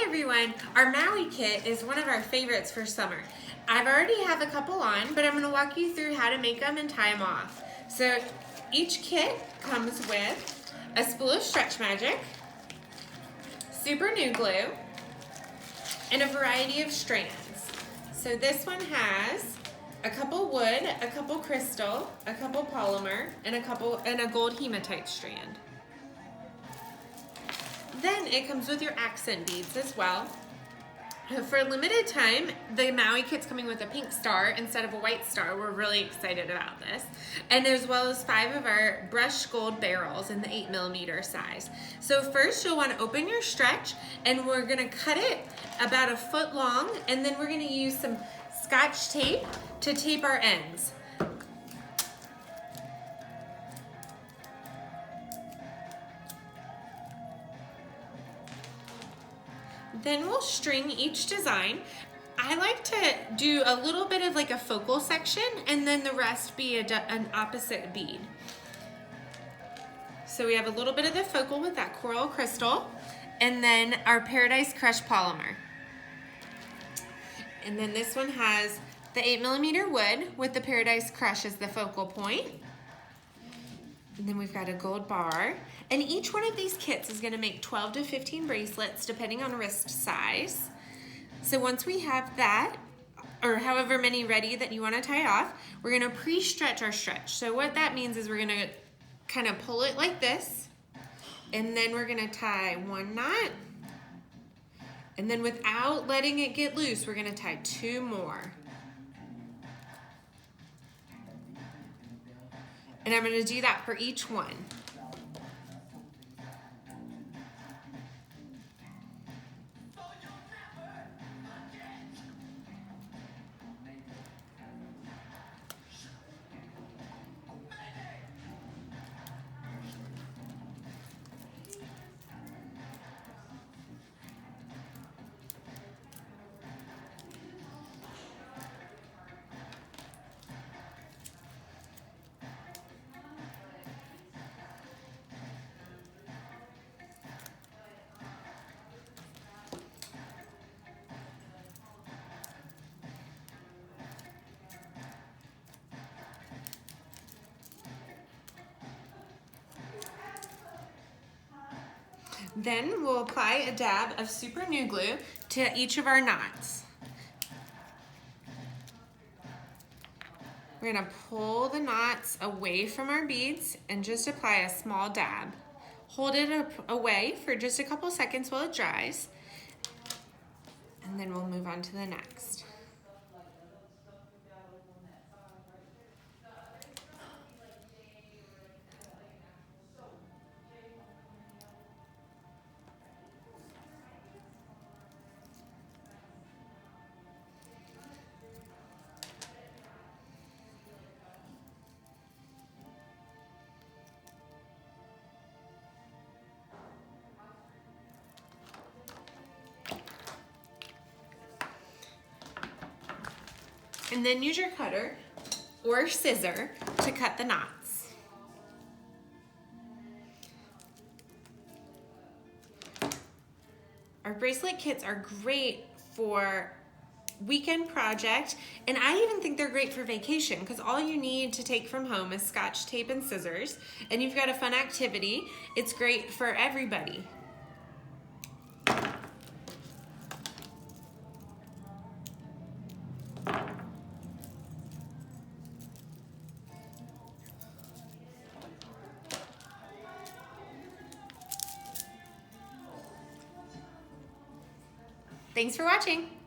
everyone, our Maui kit is one of our favorites for summer. I've already have a couple on, but I'm going to walk you through how to make them and tie them off. So each kit comes with a spool of stretch magic, super new glue, and a variety of strands. So this one has a couple wood, a couple crystal, a couple polymer, and a gold hematite strand. Then it comes with your accent beads as well. For a limited time, the Maui kit's coming with a pink star instead of a white star. We're really excited about this. And as well as 5 of our brushed gold barrels in the 8mm size. So first you'll want to open your stretch, and we're going to cut it about 1 foot long, and then we're going to use some scotch tape to tape our ends. Then we'll string each design. I like to do a little bit of like a focal section and then the rest be an opposite bead. So we have a little bit of the focal with that coral crystal, and then our Paradise Crush polymer. And then this one has the 8mm wood with the Paradise Crush as the focal point. And then we've got a gold bar. And each one of these kits is going to make 12 to 15 bracelets depending on wrist size. So once we have that, or however many ready that you want to tie off, we're going to pre-stretch our stretch. So what that means is we're going to kind of pull it like this, and then we're going to tie 1 knot, and then without letting it get loose, we're going to tie 2 more. And I'm going to do that for each one. Then we'll apply a dab of super new glue to each of our knots. We're going to pull the knots away from our beads and just apply a small dab. Hold it away for just a couple seconds while it dries, and then we'll move on to the next. And then use your cutter or scissor to cut the knots. Our bracelet kits are great for weekend project, and I even think they're great for vacation because all you need to take from home is scotch tape and scissors, and you've got a fun activity. It's great for everybody. Thanks for watching.